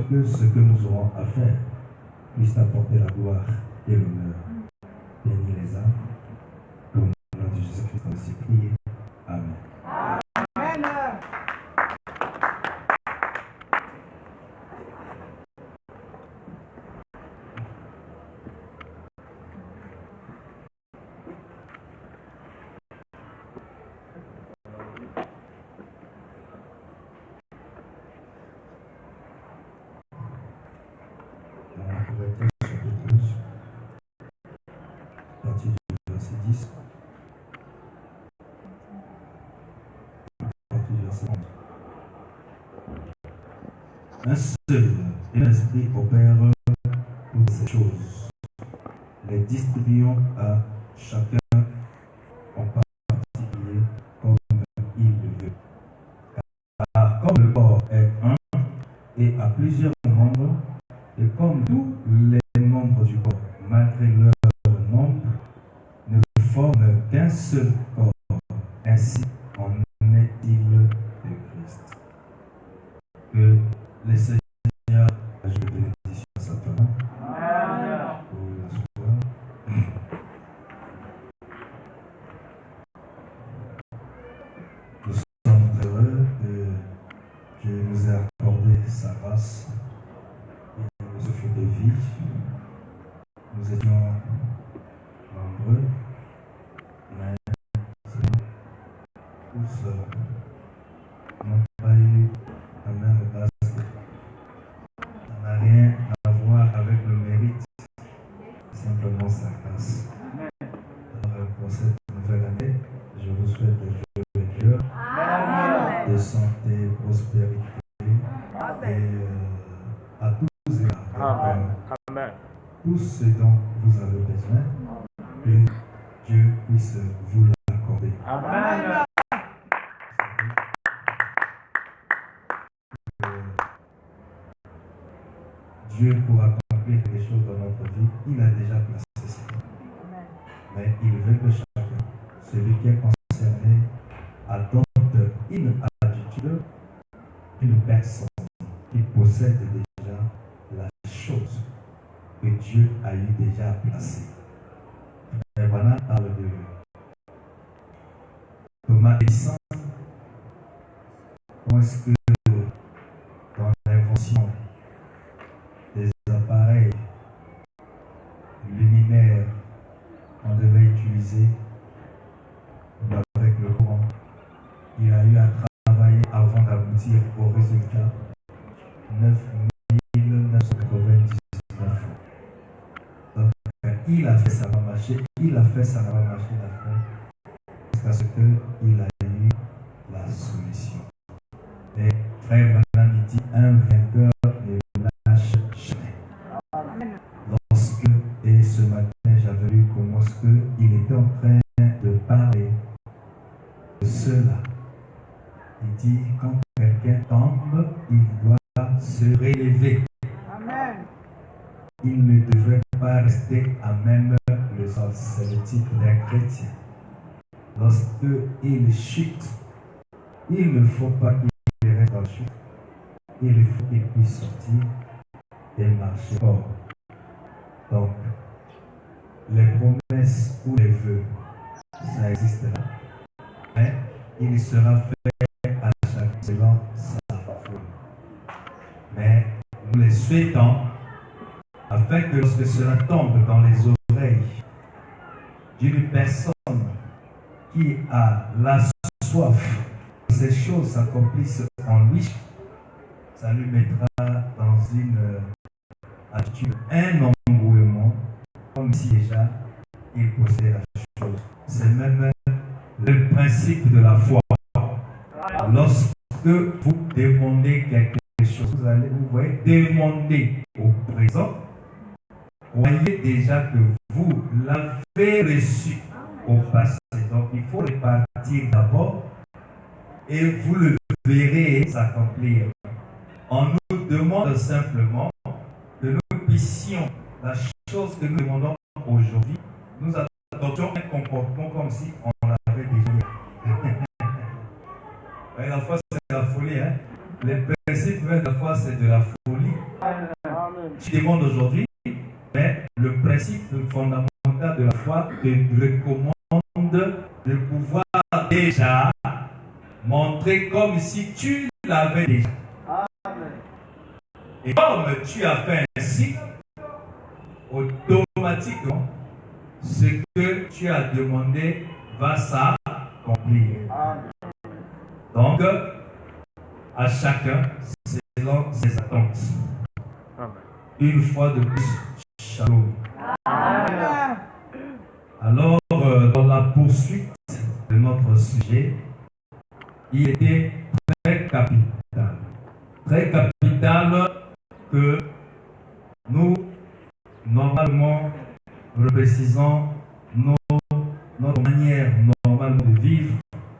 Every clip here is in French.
que ce que nous aurons à faire puisse t'apporter la gloire et l'honneur. Bénis les âmes. Au nom de Jésus-Christ, on s'est prié. Amen. Amen. Un seul et un esprit opère toutes ces choses, les distribuant à chacun en particulier comme il le veut. Car comme le corps est un et a plusieurs membres, et comme tous les membres du corps, malgré leur nombre, ne forment qu'un seul corps, ainsi en est-il de Christ. Que les Seigneurs ajoutent des bénédictions à sa parole. Pour la soirée. Nous sommes très heureux que Dieu nous ait accordé sa grâce et le souffle de vie. Nous étions nombreux, mais tous n'ont pas eu la même grâce. Ça n'a rien à voir avec le mérite, simplement sa grâce. Alors, pour cette nouvelle année, je vous souhaite de joyeux cœur, de santé, prospérité et à tous et à tout ce dont vous avez besoin, que Dieu puisse vous l'accorder. Amen. Dieu, pour accomplir quelque chose dans notre vie, il a déjà placé ça. Mais il veut que chacun, celui qui est concerné, adopte une attitude, une personne qui possède déjà la chose que Dieu a eu déjà placée. Et voilà, parle de Thomas Edison. Comment est-ce que dans l'invention des appareils luminaires qu'on devait utiliser avec le courant, il a eu à travailler avant d'aboutir au résultat 9999 fois. Donc, il a fait, ça va marcher, il a fait, ça va marcher, il a fait, jusqu'à ce qu'il a eu la solution. Et frère Madame, il dit, un vainqueur ne lâche jamais. Lorsque, et ce matin, j'avais vu comment est-ce qu'il était en train de parler de cela. Il dit, quand quelqu'un tombe, il doit se relever. Amen. Il ne devrait pas rester à même le sol. C'est le type d'un chrétien. Lorsqu'il chute, il ne faut pas qu'il reste dans la chute. Il faut qu'il puisse sortir et marcher fort. Donc, les promesses ou les vœux, ça existera. Mais il sera fait à chaque selon sa foi. Mais nous les souhaitons afin que lorsque cela tombe dans les oreilles d'une personne qui a la soif que ces choses s'accomplissent en lui, ça lui mettra dans une attitude, un engouement, comme si déjà il possédait la chose. C'est même le principe de la foi. Lorsque vous demandez quelque chose, vous voyez, demander au présent, voyez déjà que vous l'avez reçu au passé. Donc il faut repartir d'abord et vous le verrez s'accomplir. On nous demande simplement que nous puissions, la chose que nous demandons aujourd'hui, nous adoptions un comportement comme si on l'avait déjà. La foi, c'est la folie. Hein? Les principes de la foi, c'est de la folie. demande aujourd'hui, mais le principe fondamental de la foi te recommande de pouvoir déjà montrer comme si tu l'avais déjà. Amen. Et comme tu as fait ainsi, automatiquement, ce que tu as demandé va s'accomplir. Amen. Donc, à chacun, selon ses attentes. Amen. Une fois de plus, shalom. Amen. Alors, dans la poursuite de notre sujet, il était très capital. Très capital que nous, normalement, reprécisons notre manière normale de vivre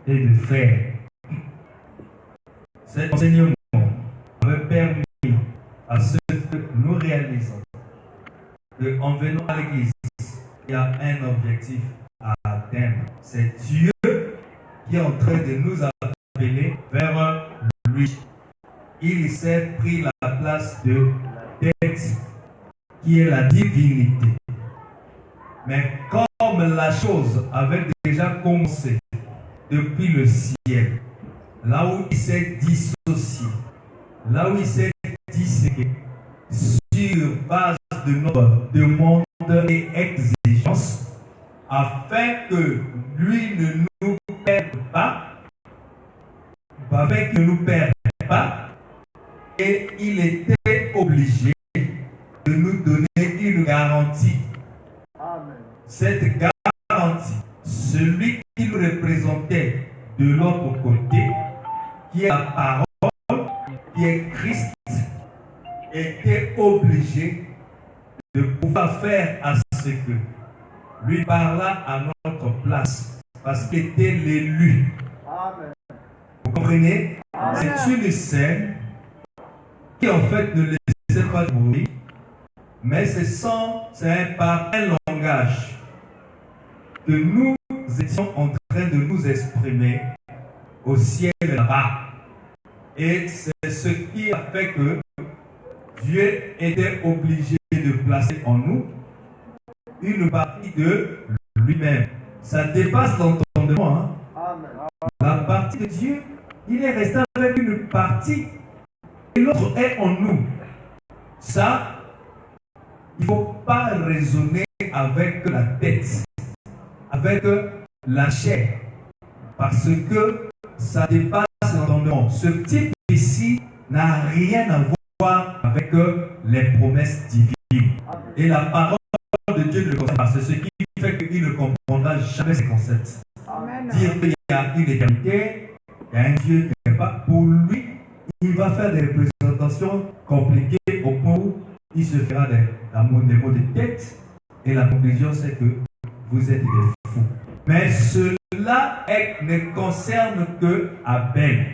et de faire. Cet enseignement avait permis à ceux que nous réalisons qu'en venant à l'église, il y a un objectif à atteindre. C'est Dieu qui est en train de nous appeler vers lui. Il s'est pris la place de tête qui est la divinité. Mais comme la chose avait déjà commencé depuis le ciel, là où il s'est dissocié, là où il s'est disséqué, sur base de notre demande et exigence, afin que lui ne nous perde pas, afin qu'il ne nous perde pas, et il était obligé de nous donner une garantie. Amen. Cette garantie, celui qui nous représentait de l'autre côté, qui est la parole, qui est Christ, était obligé de pouvoir faire à ce que lui parla à notre place, parce qu'il était l'élu. Amen. Vous comprenez? Amen. C'est une scène qui en fait ne laissait pas de bruit, mais c'est par un langage que nous étions en train de nous exprimer au ciel là-bas. Et c'est ce qui a fait que Dieu était obligé de placer en nous une partie de lui-même. Ça dépasse l'entendement. Hein? Amen. La partie de Dieu, il est resté avec une partie et l'autre est en nous. Ça, il ne faut pas raisonner avec la tête, avec la chair, parce que ça dépasse l'entendement. Ce type ici n'a rien à voir avec les promesses divines. Et la parole de Dieu ne le concerne pas. C'est ce qui fait qu'il ne comprendra jamais ces concepts. Amen. Dire qu'il y a une éternité, il y a un Dieu qui n'est pas pour lui, il va faire des représentations compliquées au point où il se fera des mots de tête, et la conclusion c'est que vous êtes des fous. Mais cela ne concerne que Abel.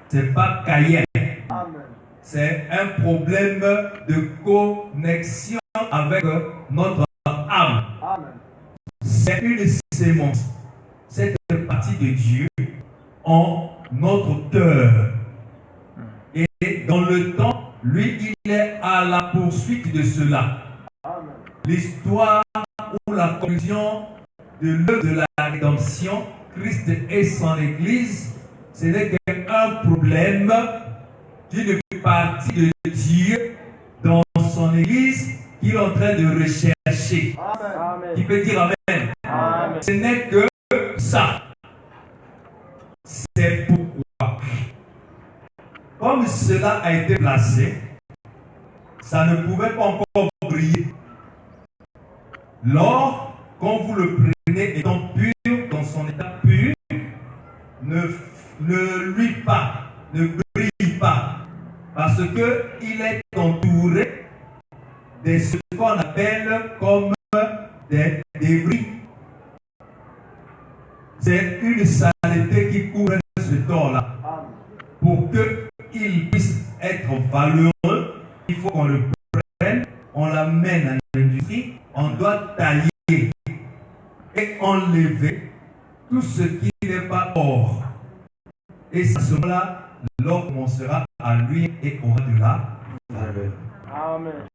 Ce n'est pas Caïn. Amen. C'est un problème de connexion avec notre âme. Amen. C'est une sémence. Cette partie de Dieu en notre cœur. Et dans le temps, lui, il est à la poursuite de cela. Amen. L'histoire ou la conclusion de l'œuvre de la rédemption, Christ et son Église, ce n'est qu'un problème d'une partie de Dieu dans son Église qu'il est en train de rechercher. Amen. Qui peut dire Amen? Amen. Ce n'est que ça. C'est pourquoi, comme cela a été placé, ça ne pouvait pas encore briller. L'or, quand vous le prenez étant pur, dans son état pur, ne luit pas, ne brille pas, parce qu'il est entouré de ce qu'on appelle comme des débris. C'est une saleté qui couvre ce corps-là. Pour qu'il puisse être valeureux, il faut qu'on le prenne, on l'amène à l'industrie, on doit tailler et enlever tout ce qui n'est pas or. Et à ce moment-là, l'or commencera à luire et aura de la valeur. Amen.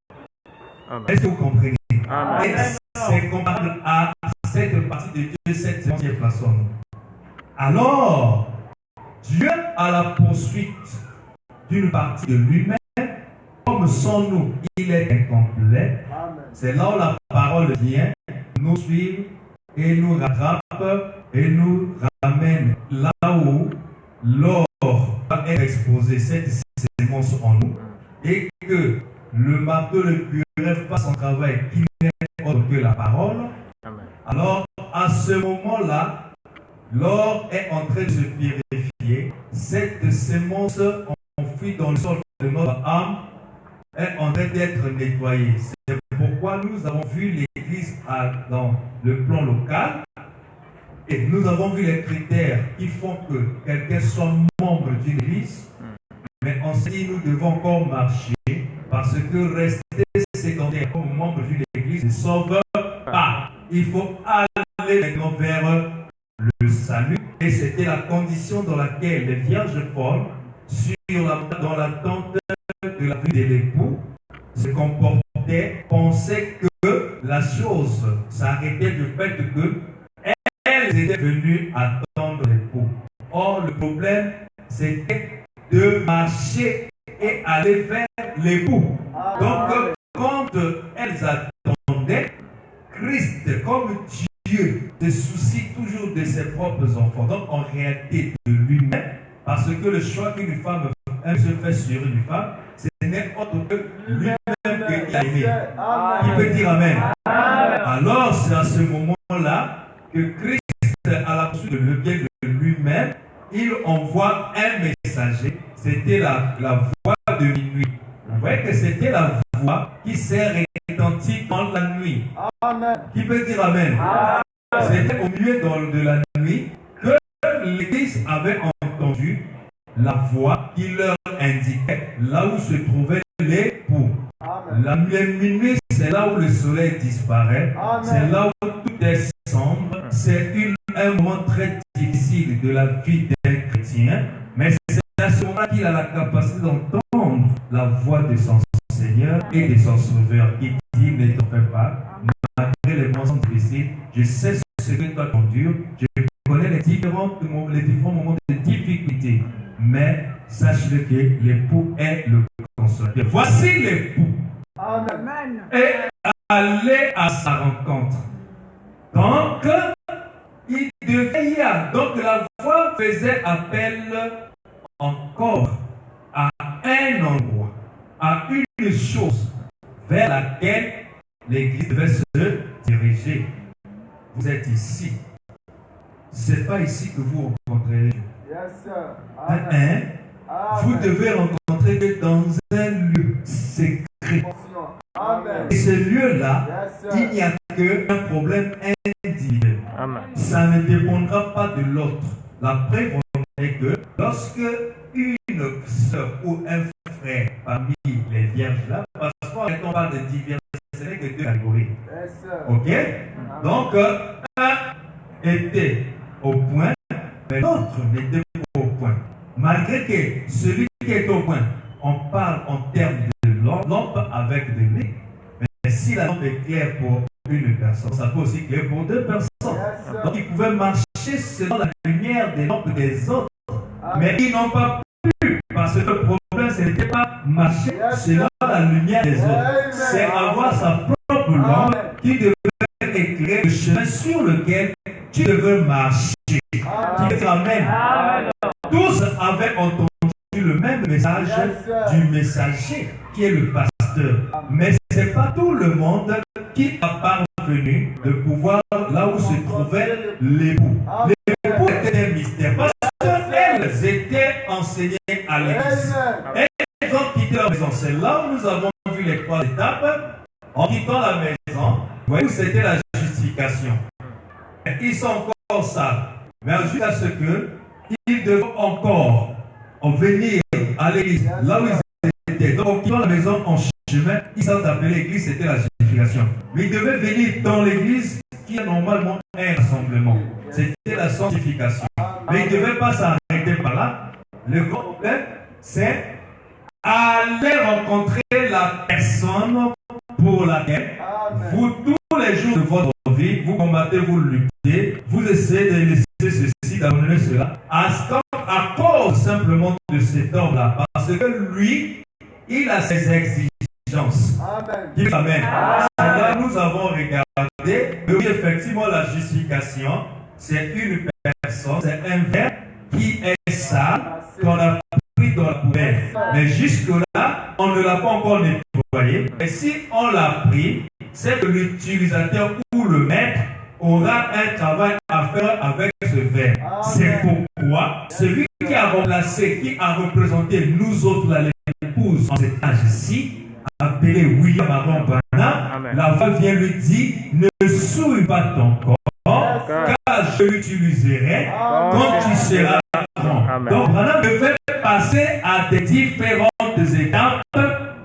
Est-ce que vous comprenez? Amen. Et c'est comparable à cette partie de Dieu, cette sémence qui est placée en nous. Alors, Dieu, à la poursuite d'une partie de lui-même, comme sans nous, il est incomplet. Amen. C'est là où la parole vient nous suivre et nous rattrape et nous ramène là où l'or va être exposé, cette sémence en nous, et que le marteau, le curé fasse son travail qui n'est autre que la parole. Amen. Alors, à ce moment-là, l'or est en train de se purifier. Cette sémence enfouie dans le sol de notre âme est en train d'être nettoyée. C'est pourquoi nous avons vu l'Église dans le plan local et nous avons vu les critères qui font que quelqu'un soit membre d'une Église. Mais on s'est dit nous devons encore marcher parce que rester secondaire comme membre d'une Église ne sauve pas. Il faut aller maintenant vers le salut. Et c'était la condition dans laquelle les vierges folles, dans l'attente de la vie de l'époux, se comportaient, pensaient que la chose s'arrêtait du fait qu'elles étaient venues attendre l'époux. Or, le problème, c'était de marcher et aller vers l'époux. Donc, quand elles attendaient, Christ, comme Dieu, se soucie toujours de ses propres enfants, donc en réalité de lui-même, parce que le choix qu'une femme se fait sur une femme, ce n'est autre que lui-même qui a aimé. Qui peut dire Amen? Alors, c'est à ce moment-là que Christ, à la poursuite de le bien de lui-même, il envoie un messager. C'était la voix de minuit. Vous voyez que c'était la voix qui s'est retentie dans la nuit. Amen. Qui peut dire Amen? C'était au milieu de la nuit que l'Église avait entendu la voix qui leur indiquait là où se trouvait l'époux. La minuit, c'est là où le soleil disparaît. C'est là où tout est sombre. C'est un moment très difficile de la vie d'un chrétien. Mais c'est à ce moment-là qu'il a la capacité d'entendre la voix de son Seigneur et de son Sauveur qui dit ne t'en fais pas. Malgré les moments difficiles, je sais ce que toi t'endures. Je connais les différents moments de difficulté. Mais sache-le que l'époux est le consolateur. Voici l'époux. Amen. Et aller à sa rencontre. Donc, il devait y aller. Donc, la voix faisait appel encore à un endroit, à une chose vers laquelle l'Église devait se diriger. Vous êtes ici. Ce n'est pas ici que vous rencontrez Dieu. Yes, sir. Vous devez rencontrer Dieu dans un lieu secret. Amen. Et ce lieu-là, Yes, il n'y a qu'un problème individuel. Amen. Ça ne dépendra pas de l'autre. La preuve est que lorsque une sœur ou un frère parmi les vierges là, parce qu'on parle de diversité, ce n'est que deux catégories. Yes, sir. Ok? Donc, un était au point, mais l'autre n'était pas au point. Malgré que celui qui est au point, on parle en termes de lampe avec de nez, mais si la lampe est claire pour une personne, ça peut aussi être clair pour deux personnes. Yes, Donc, ils pouvaient marcher selon la lumière des lampes des autres, mais ils n'ont pas pu, parce que le problème, ce n'était pas marcher selon la lumière des autres, c'est avoir sa propre lampe qui devait éclairer le chemin sur lequel tu devais marcher. Qui dit Amen. Tous avaient entendu le même message du messager qui est le pasteur. Mais ce n'est pas tout le monde qui a parvenu de pouvoir là où se trouvait l'époux. L'époux était un mystère parce qu'elles étaient enseignées à l'église. Elles ont quitté la maison. C'est là où nous avons vu les trois étapes. En quittant la maison, vous voyez où c'était la justification. Ils sont encore ça. Mais jusqu'à ce qu'ils devront encore venir à l'église, là où ils étaient. Donc, en quittant la maison en chemin, ils sont appelés l'église, c'était la justification. Mais ils devaient venir dans l'église qui est normalement un rassemblement. C'était la sanctification. Mais ils ne devaient pas s'arrêter par là. Le grand problème, c'est aller rencontrer la personne pour laquelle Amen. vous, tous les jours de votre vie, vous combattez, vous luttez, vous essayez de laisser ceci, d'abandonner cela, à cause simplement de cet homme-là. Parce que lui, il a ses exigences. Amen. Dis Amen. Là, nous avons regardé que oui, effectivement, la justification, c'est une personne, c'est un verre qui est sale, qu'on a pris dans la poubelle. Mais jusque-là, on ne l'a pas encore nettoyé. Et si on l'a pris, c'est que l'utilisateur ou le maître aura un travail à faire avec ce verre. C'est pourquoi celui qui a remplacé, qui a représenté nous autres, l'épouse, en cet âge-ci, appelé William Aaron Branham, la voix vient lui dire: ne souille pas ton corps, car je l'utiliserai quand tu seras grand. Donc Branham devait passer à des différentes étapes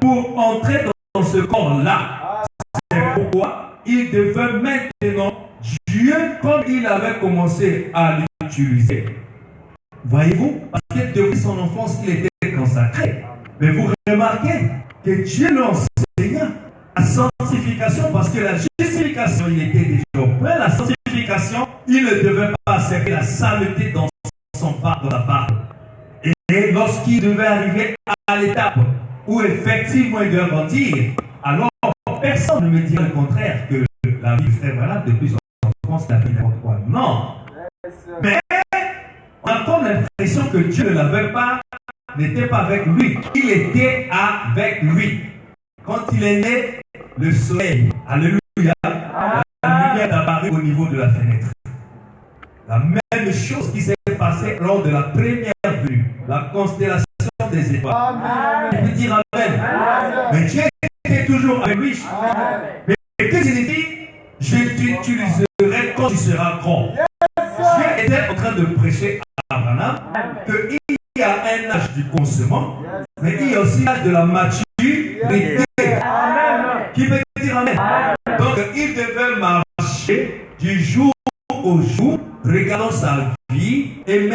pour entrer dans ce corps-là. C'est pourquoi il devait maintenant Dieu, comme il avait commencé à l'utiliser. Voyez-vous, parce que depuis son enfance, il était consacré. Mais vous remarquez que Dieu l'enseigna la sanctification, parce que la justification, il était déjà au point. La sanctification, il ne devait pas accepter la saleté dans son part, dans la barbe. Et lorsqu'il devait arriver à l'étape où effectivement il doit grandir, alors personne ne me dirait le contraire, que la vie serait valable depuis son enfance, la vie n'importe quoi. Non. Mais on a comme l'impression que Dieu ne l'avait pas, n'était pas avec lui. Il était avec lui. Quand il est né, le soleil, alléluia, la lumière est apparue au niveau de la fenêtre. La même chose qui s'est passée lors de la première vue, la constellation des étoiles. On peut dire Amen. Mais Dieu était toujours avec lui. Mais qu'est-ce qu'il dit? Je t'utiliserai quand tu seras grand. Dieu était en train de prêcher à Abraham qu'il y a un âge du consommant, mais il y a aussi l'âge de la maturité. Qui veut dire Amen? Donc il devait marcher du jour au jour, regardant sa vie et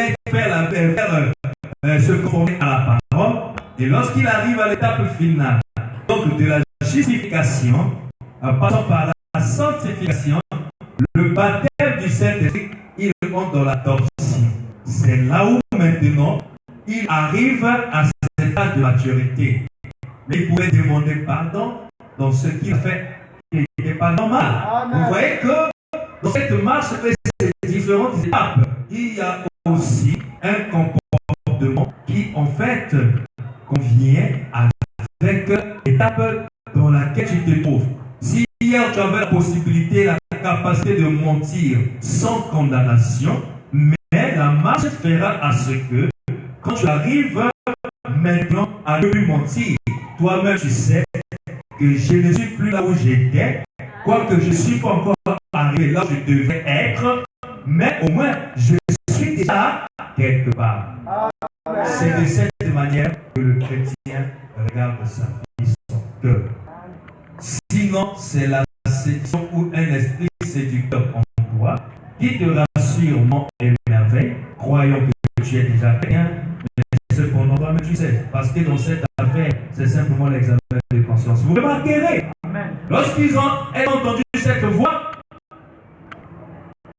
se conformer à la parole. Et lorsqu'il arrive à l'étape finale, donc de la justification, en passant par la sanctification, le baptême du Saint-Esprit, il rentre dans l'adoption. C'est là où maintenant il arrive à cet état de maturité. Mais il pouvait demander pardon dans ce qu'il a fait qui n'était pas normal. Vous voyez que dans cette marche et ces différentes étapes, il y a aussi un comportement qui en fait convient avec l'étape dans laquelle tu te trouves. Si hier tu avais la possibilité, la capacité de mentir sans condamnation, mais la marche fera à ce que quand tu arrives maintenant à ne plus mentir, toi-même tu sais que je ne suis plus là où j'étais, quoique je ne suis pas encore arrivé là où je devais être, mais au moins je suis déjà quelque part. C'est de cette manière que le chrétien regarde sa vie, son cœur. Sinon, c'est la séduction ou un esprit séducteur en toi qui te rassure, non et merveille, croyant que tu es déjà bien, mais cependant toi-même tu sais, parce que dans cette affaire, c'est simplement l'examen de conscience. Vous remarquerez, lorsqu'ils ont entendu cette voix,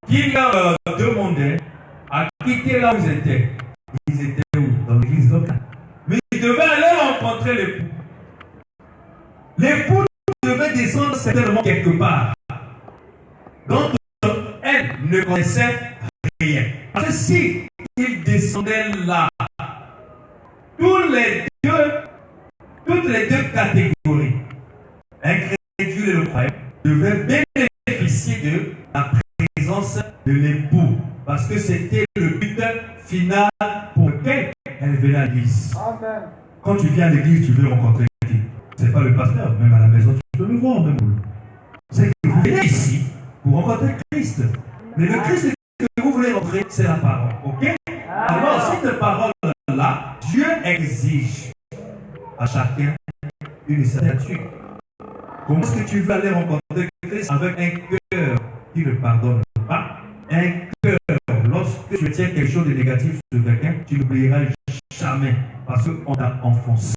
qui leur demandait à quitter là où ils étaient. Ils étaient où? Dans l'église locale. Mais ils devaient aller rencontrer l'époux. L'époux devait descendre certainement quelque part. Donc, elle ne connaissait rien. Parce que si il descendait là, toutes les deux catégories, incrédule et le croyant, devaient bénéficier de la présence de l'époux. Parce que c'était le but final pour lequel elle venait à l'église. Quand tu viens à l'église, tu veux rencontrer qui? Ce n'est pas le pasteur, même à la maison, tu peux le voir même. C'est que vous venez ici pour rencontrer Christ. Mais le Christ que vous voulez rencontrer, c'est la parole. Ok? Alors, cette parole-là, Dieu exige à chacun une certaine attitude. Comment est-ce que tu veux aller rencontrer Christ avec un cœur qui ne pardonne pas? Un cœur, lorsque tu tiens quelque chose de négatif sur quelqu'un, tu n'oublieras jamais parce qu'on t'a enfoncé.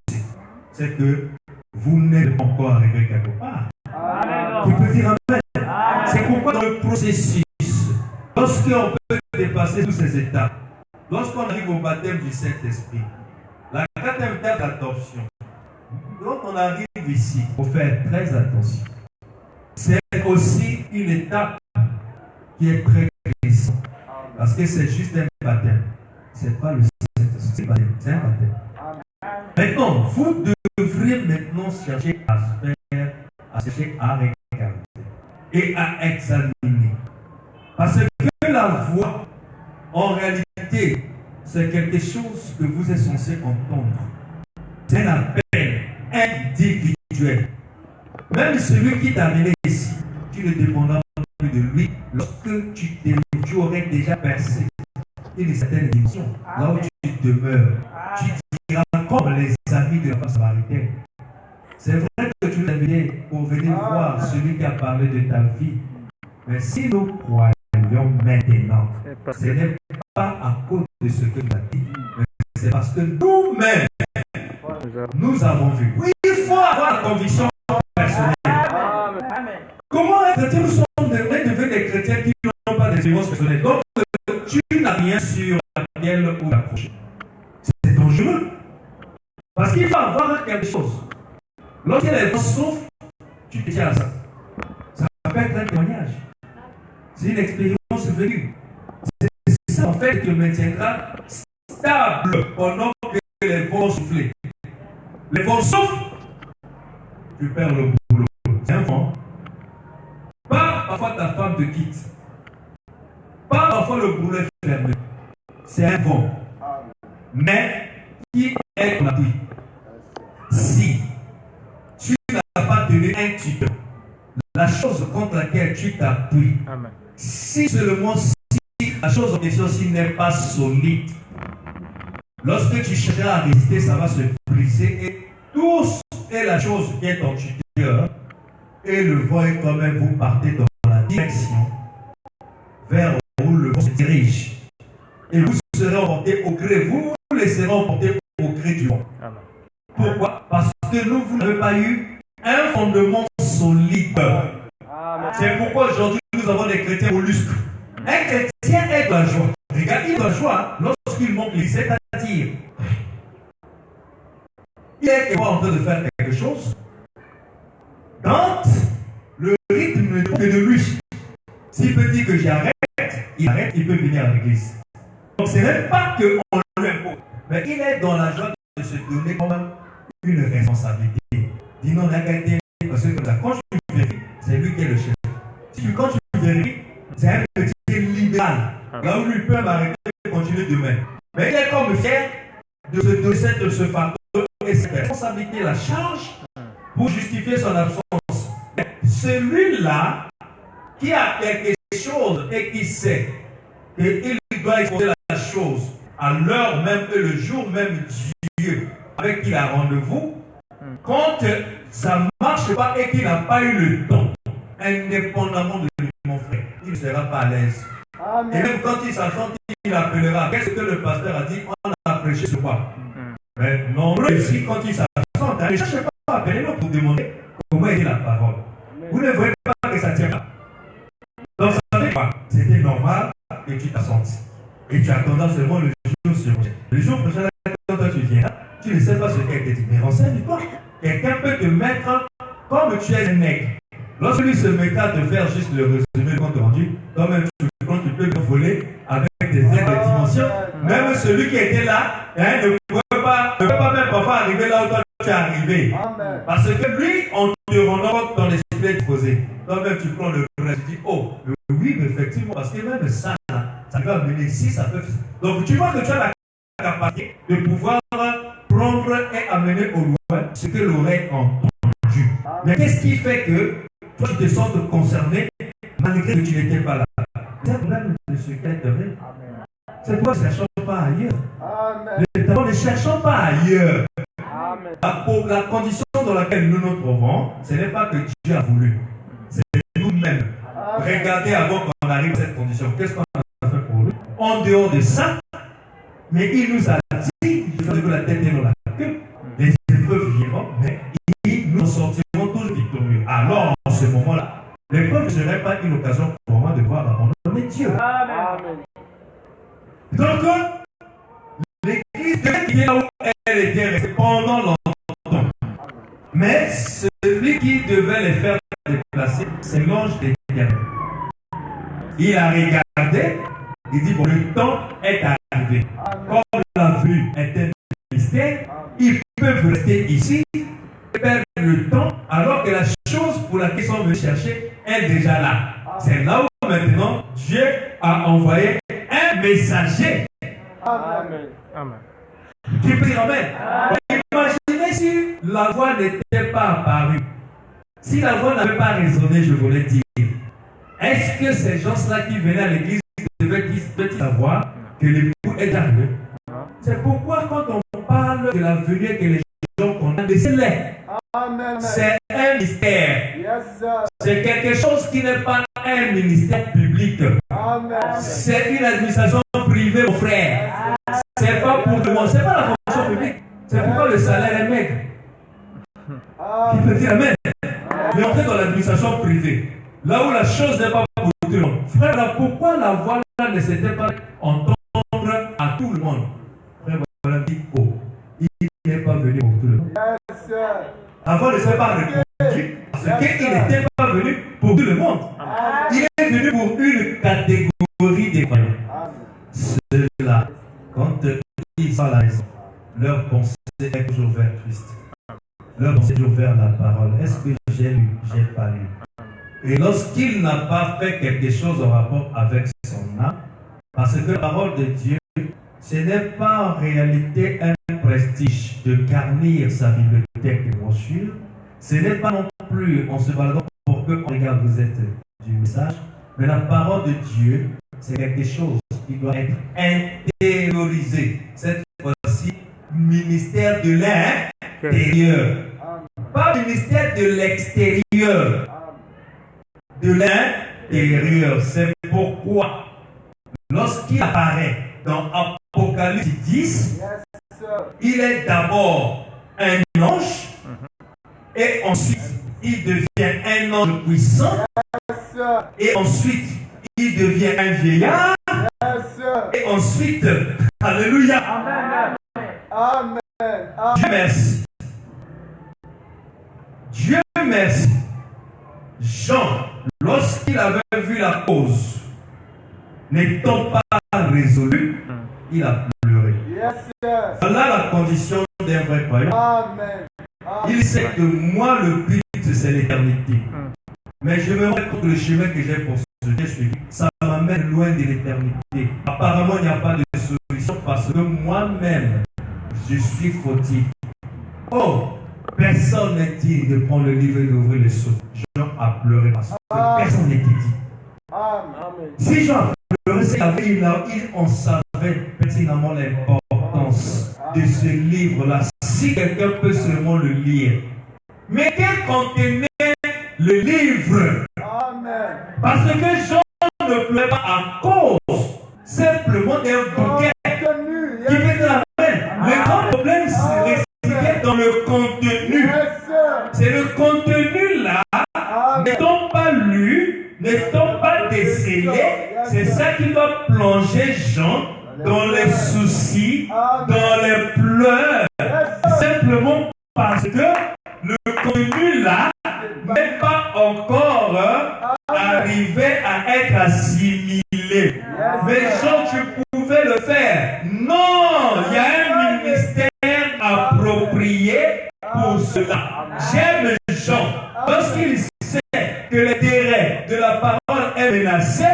C'est que vous n'êtes pas encore arrivé quelque part. Tu peux dire amen. C'est pourquoi dans le processus, lorsqu'on peut dépasser toutes ces étapes, lorsqu'on arrive au baptême du Saint-Esprit, la quatrième étape d'adoption, quand on arrive ici, il faut faire très attention. C'est aussi une étape qui est très récente. Parce que c'est juste un baptême. Ce n'est pas le Saint-Esprit, c'est un baptême. Maintenant, vous devrez maintenant chercher à faire, à chercher à regarder et à examiner. Parce que la voix, en réalité, c'est quelque chose que vous êtes censé entendre. C'est un appel individuel. Même celui qui t'a amené ici, tu ne dépendras plus de lui lorsque tu aurais déjà percé une certaine dimension. Là où tu demeures, tu diras comme les amis de la femme samaritaine. C'est vrai que tu l'as invité pour venir voir celui qui a parlé de ta vie. Mais si nous croyons maintenant, ce n'est pas à cause de ce que tu as dit, mais c'est parce que nous-mêmes, nous avons vu. Oui, il faut avoir la conviction personnelle. Comment un chrétien, nous sommes devenus des chrétiens qui n'ont pas d'expérience personnelle. Donc, tu n'as rien sur laquelle ou l'accrocher. C'est dangereux. Parce qu'il faut avoir quelque chose. Lorsque les vents souffrent, tu te tiens à ça. Ça peut être un témoignage. C'est une expérience vécue. C'est ça en fait qui te maintiendra stable pendant que les vents soufflent. Les vents soufflent, tu perds le boulot. C'est un vent. Pas parfois ta femme te quitte. Pas parfois le boulot est fermé. C'est un vent. Mais qui est ton appui? Si tu n'as pas tenu un tuteur, la chose contre laquelle tu t'appuies, si seulement si la chose en question n'est pas solide, lorsque tu chercheras à résister, ça va se briser et tout est la chose qui est ton tuteur et le vent est quand même, vous partez dans la direction vers où le vent se dirige et vous serez emporté au gré, vous laisserez emporter au gré du vent. Pourquoi? Parce que vous n'avez pas eu un fondement solide. C'est pourquoi aujourd'hui nous avons des chrétiens mollusques. Un chrétien est de la joie. Regarde, il est de la joie lorsqu'il monte l'église, c'est-à-dire il est en train de faire quelque chose. Quand le rythme ne dépend que de lui, s'il peut dire que j'arrête, il peut venir à l'église. Donc ce n'est pas qu'on lui impose, mais il est dans la joie de se donner quand même une responsabilité. Dis non, la qualité, parce que quand je vérifie, c'est lui qui est le chef. Quand tu vérifies, c'est un petit libéral. Là où lui peut m'arrêter et continuer demain. Mais il est comme fier de se donner de ce facteur et cette responsabilité, la charge pour justifier son absence. Mais celui-là qui a quelque chose et qui sait qu'il doit exposer la chose à l'heure même et le jour même Dieu avec qui il a rendez-vous, quand ça ne marche pas et qu'il n'a pas eu le temps, indépendamment de lui, mon frère, il ne sera pas à l'aise. Et même quand il s'assente, il appellera. Qu'est-ce que le pasteur a dit? On a prêché ce quoi? Mais nombreux ici, quand il s'assente, ne cherchez pas à appeler pour demander comment est la parole. Vous ne voyez pas que ça tient pas. Donc ça fait quoi? C'était normal que tu t'assentes. Et tu attendras seulement le jour suivant. Le jour prochain, quand toi tu viens, tu ne sais pas ce qu'elle a dit. Mais renseigne-toi. Quelqu'un peut te mettre comme tu es un nègre. Lorsque lui se mettra à te faire juste le résumé de compte rendu, toi-même tu peux le voler avec des aides de dimension. Même celui qui était là ne peut pas même parfois arriver là où toi tu es arrivé. Parce que lui, on te rendra ton esprit exposé. Toi-même tu prends le reste, tu dis, oh, oui, mais effectivement, parce que même ça, ça va amener ici, ça peut. Donc tu vois que tu as la capacité de pouvoir prendre et amener au loin ce que l'oreille a entendu. Mais qu'est-ce qui fait que toi tu te sens concerné malgré que tu n'étais pas là? C'est un problème de ce qui est vrai. C'est pourquoi ne cherchons pas ailleurs. Ne cherchons pas ailleurs. La condition dans laquelle nous nous trouvons, ce n'est pas que Dieu a voulu. C'est nous-mêmes. Regardez avant qu'on arrive à cette condition. Qu'est-ce qu'on a fait pour lui? En dehors de ça, mais il nous a dit, je veux la tête et non la queue. Les épreuves viendront, mais il L'épreuve ne serait pas une occasion pour moi de voir abandonner Dieu. Amen. Donc, l'église devait quitter là où elle était restée pendant longtemps. Mais celui qui devait les faire déplacer, c'est l'ange d'Éternel. Il a regardé, il dit, bon, le temps est arrivé. Amen. Comme la vue est un mystère, ils peuvent rester ici et perdre le temps, alors que la chose pour laquelle ils sont venus chercher est déjà là. C'est là où maintenant Dieu a envoyé un messager. Amen. Amen. Qui peut dire Amen. Imaginez si la voix n'était pas apparue. Si la voix n'avait pas résonné, je voulais dire, est-ce que ces gens-là qui venaient à l'église devaient-ils savoir que l'époux est arrivé? C'est pourquoi quand on parle de la venue et que les gens connaissent, laissez-les. Amen. C'est un mystère. Yes, sir. C'est quelque chose qui n'est pas un ministère public. Amen. C'est une administration privée, mon frère. C'est pas pour tout le monde. C'est pas la fonction publique. C'est pourquoi le salaire est maigre. Qui peut dire Amen. Mais entrer dans l'administration privée, là où la chose n'est pas pour tout le monde. Frère, là, pourquoi la voix là ne s'était pas entendre à tout le monde? Frère, voilà dit, oh, il n'est pas venu pour tout le monde. Yes, sir. Avant, il ne s'est pas répondu parce qu'il n'était pas venu pour tout le monde. Il est venu pour une catégorie des croyants. Amen. Ceux-là, quand ils sont à la maison, leur pensée est toujours vers Christ. Leur pensée est toujours vers la parole. Est-ce que j'ai lu? J'ai pas lu. Et lorsqu'il n'a pas fait quelque chose en rapport avec son âme, parce que la parole de Dieu, ce n'est pas en réalité un prestige de garnir sa bibliothèque de brochures. Ce n'est pas non plus en se baladant pour que, regarde, vous êtes du message, mais la parole de Dieu, c'est quelque chose qui doit être intériorisé. Cette fois-ci, ministère de l'intérieur. Pas ministère de l'extérieur. De l'intérieur. C'est pourquoi, lorsqu'il apparaît dans Apocalypse 10, Yes, sir. il est d'abord un ange et ensuite il devient un ange puissant Yes, sir. et ensuite il devient un vieillard Yes, sir. et ensuite, alléluia, Amen. Amen. Dieu merci. Dieu merci. Jean, lorsqu'il avait vu la cause, n'étant pas résolu, il a pleuré. Yes, sir. Voilà la condition d'un vrai croyant. Amen. Il sait que moi, le but, c'est l'éternité. Mais je me rends compte que le chemin que j'ai poursuivi, ça m'amène loin de l'éternité. Apparemment, il n'y a pas de solution parce que moi-même, je suis fautif. Oh, personne n'est digne de prendre le livre et d'ouvrir le sceau. Jean a pleuré parce que personne n'était dit. Amen. Si Jean a pleuré, c'est qu'on savait pertinemment l'importance de ce livre-là. Si quelqu'un peut seulement le lire. Mais quel contenait le livre? Amen. Parce que Jean ne pleurait pas à cause simplement d'un bouquet Contenu. qui Yes, fait de la peine. Le grand problème résidait dans le contenu. yes, sir. C'est le contenu là, Amen. n'étant pas lu, n'étant pas décelé, c'est ça qui doit plonger Jean dans les soucis, dans les pleurs, Yes, sir. simplement parce que le contenu là n'est pas encore arrivé à être assimilé. Mais Jean, tu pouvais le faire. Non, il y a un ministère approprié pour cela. J'aime Jean lorsqu'il sait que l'intérêt de la parole est menacé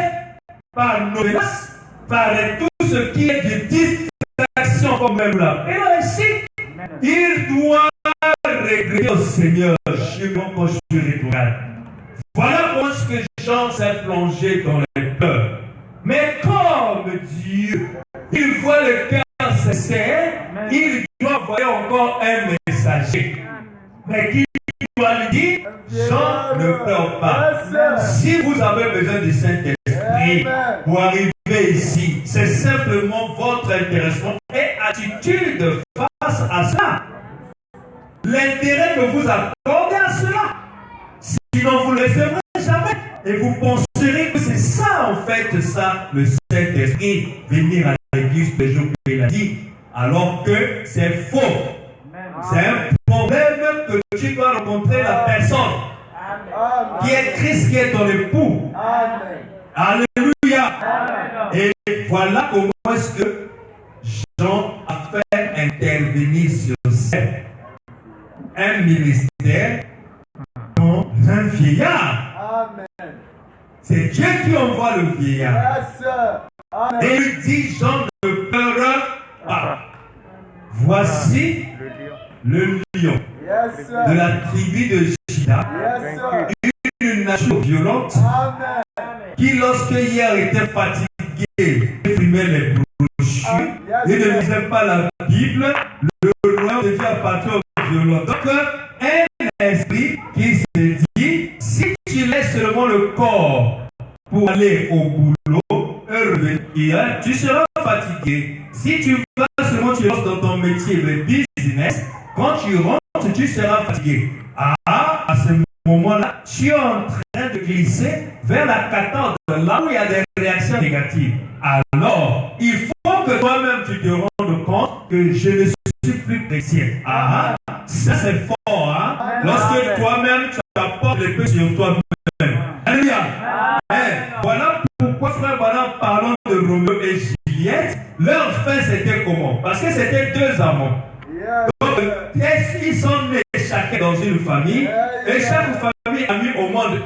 par nos menaces, par tout ce qui est de distraction, comme nous l'appelons ici. Il doit regretter au Seigneur. Je suis rétrograde. Voilà comment ce que Jean s'est plongé dans les peurs. Mais comme Dieu, il voit le cœur sincère, il doit envoyer encore un messager. Mais qui doit lui dire, Jean, ne pleure pas. Yes, sir. Si vous avez besoin du Saint-Esprit Amen. pour arriver ici, c'est simplement votre intéressement et attitude face à cela. L'intérêt que vous accordez à cela. Sinon, vous ne le recevrez jamais. fait ça, le Saint-Esprit, venir à l'église le jour qu'il a dit, alors que c'est faux. C'est un problème que tu dois rencontrer la personne qui est Christ, qui est ton époux. Alléluia. Et voilà comment est-ce que Jean a fait intervenir sur scène un ministère dans un vieillard. C'est Dieu qui envoie le vieillard. Et il dit, Jean ne pleure pas. Voici le lion de la tribu de Juda, une nature violente qui, lorsque hier était fatigué, fumait les brochures et ne lisait pas la Bible, le royaume de Dieu appartient aux violents. Donc, un esprit qui se dit, si tu laisses seulement le corps pour aller au boulot et revenir, tu seras fatigué. Si tu vas seulement, tu restes dans ton métier de business, quand tu rentres, tu seras fatigué. À ce moment-là, tu es en train de glisser vers la 14, là où il y a des réactions négatives. Alors, il faut que toi-même tu te rendes compte que je ne suis plus chrétien. Ça c'est fort, hein? Lorsque toi-même tu apportes l'épée sur toi-même. Alléluia. Voilà pourquoi, frère Branham, parlons de Roméo et Juliette. Leur fin c'était comment? Parce que c'était deux amants. Donc, ils sont nés chacun dans une famille, et chaque famille a mis au monde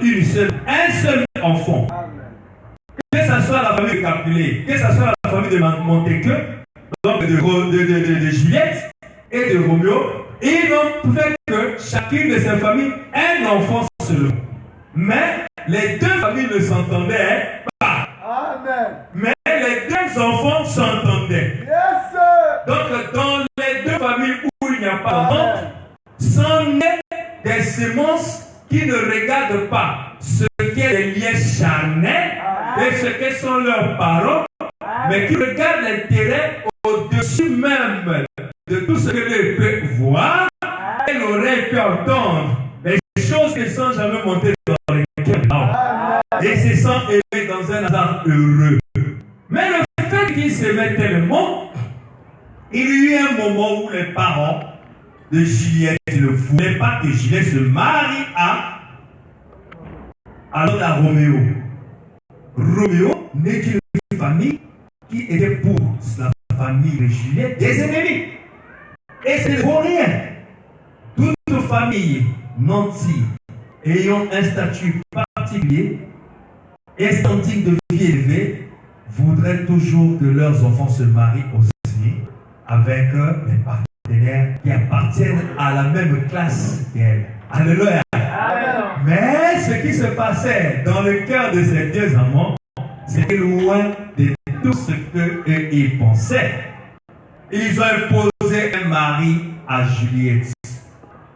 un seul enfant. Que ce soit la famille de Capulet, que ce soit la famille de Montesquieu, donc de Juliette et de Roméo, ils n'ont fait que chacune de ces familles un enfant seulement. Mais les deux familles ne s'entendaient pas. Mais les deux enfants s'entendaient. Donc, dans les deux familles où il n'y a pas d'enfant, sont nés des semences qui ne regardent pas ce qu'est les liens charnels et ce que sont leurs parents, mais qui regardent l'intérêt au-dessus même de tout ce que l'œil peut voir et l'oreille peut entendre. Les choses qui ne sont jamais montées dans les cœurs. Et se sont élevés dans un hasard heureux. Mais le fait qu'ils s'aimaient tellement, il y a eu un moment où les parents de Juliette ne voulaient pas que Juliette se marie alors à Roméo. Roméo naît d'une famille qui était pour la famille de Juliette des ennemis. Et c'est pour rien. Toute famille nantie ayant un statut particulier et standing de vie élevé voudraient toujours que leurs enfants se marient aussi avec des partenaires qui appartiennent à la même classe qu'elles. Alléluia. Mais ce qui se passait dans le cœur de ces deux amants, c'était loin de tout ce qu'eux ils pensaient. Ils ont imposé un mari à Juliette.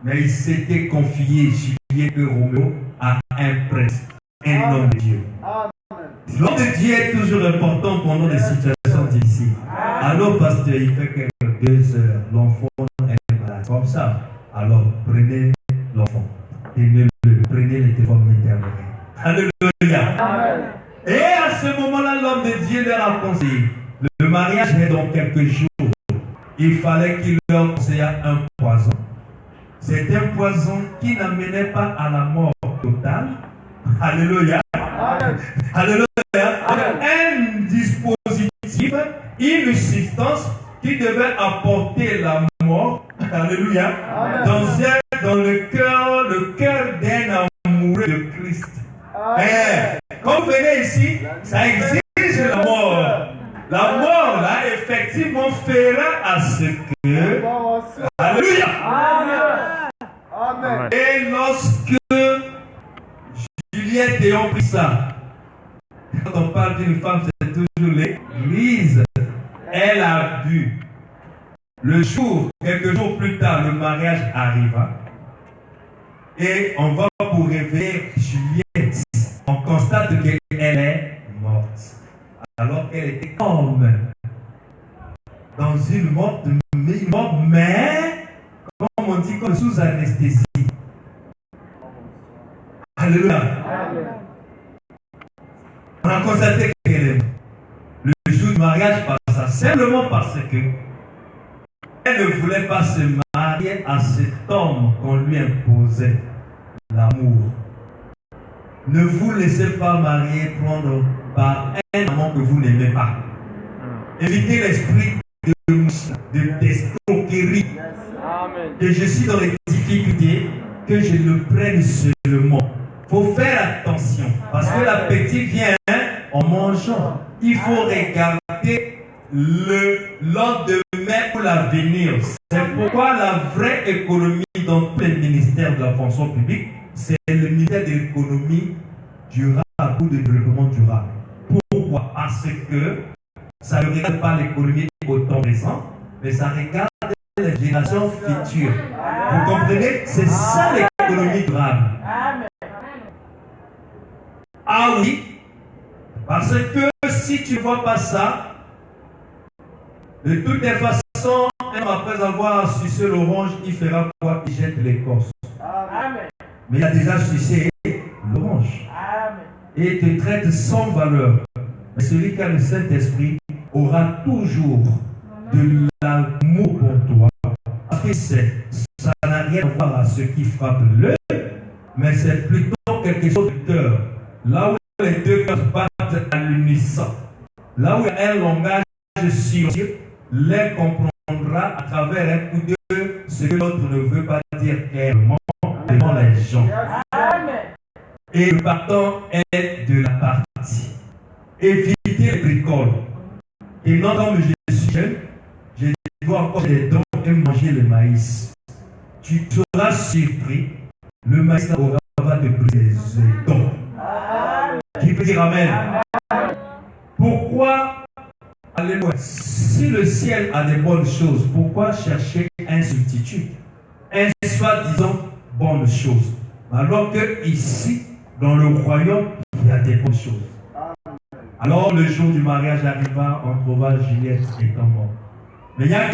Mais ils s'étaient confiés, Juliette et Roméo, à un prêtre, un homme de Dieu. L'homme de Dieu est toujours important pendant les situations difficiles. Alors, pasteur, il fait quelques 2 heures, l'enfant est malade. Comme ça, alors prenez l'enfant, prenez les téléphones maternels. Alléluia. Et à ce moment-là, l'homme de Dieu leur a conseillé. Le mariage est dans quelques jours. Il fallait qu'il leur conseillât un poison. C'est un poison qui n'amenait pas à la mort totale. Alléluia. Alléluia. Un dispositif, une substance qui devait apporter la mort. Alléluia. Dans le cœur d'un amoureux de Christ. Quand vous venez ici, ça exige la mort. La mort, là, effectivement, fera à ce que... Alléluia. Amen. Et lorsque Juliette ayant pris ça, quand on parle d'une femme, c'est toujours l'église. Elle a bu. Le jour, quelques jours plus tard, le mariage arriva. Et on va pour réveiller Juliette. On constate qu'elle est morte. Alors qu'elle était comme dans une mort, mais comme on dit, comme sous anesthésie. Alléluia. On a constaté Simplement parce que elle ne voulait pas se marier à cet homme qu'on lui imposait l'amour. Ne vous laissez pas marier, prendre par un amant que vous n'aimez pas. Évitez l'esprit d'escroquerie. Que je suis dans les difficultés, que je le prenne seulement. Il faut faire attention. Parce que l'appétit vient en mangeant. Il faut regarder le lendemain ou l'avenir. C'est pourquoi la vraie économie dans tous les ministères de la fonction publique, c'est le ministère de l'économie durable ou de développement durable. Pourquoi? Parce que ça ne regarde pas l'économie au temps présent, mais ça regarde les générations futures. Vous comprenez? C'est ça l'économie durable. Ah oui, parce que si tu ne vois pas ça, de toutes les façons, après avoir sucé l'orange, il fera quoi? Il jette l'écorce. Mais il a déjà sucé l'orange. Et te traite sans valeur. Mais celui qui a le Saint-Esprit aura toujours de l'amour pour toi. Parce que ça n'a rien à voir à ce qui frappe l'œil, mais c'est plutôt quelque chose de cœur. Là où les deux cœurs battent à l'unisson, là où il y a un langage sûr, l'un comprendra à travers un coup d'œil ce que l'autre ne veut pas dire clairement devant les gens. Et le pardon est de la partie. Évitez les bricoles. Et non, comme je suis jeune, je dois encore des dons et manger le maïs. Tu seras surpris, le maïs va te briser les dons. Qui peut dire Amen? Pourquoi, alléluia, si le ciel a des bonnes choses, pourquoi chercher un substitut? Un soi-disant bonne chose. Alors que ici, dans le royaume, il y a des bonnes choses. Alors le jour du mariage arriva, on trouva Juliette étant morte. Mais il n'y a que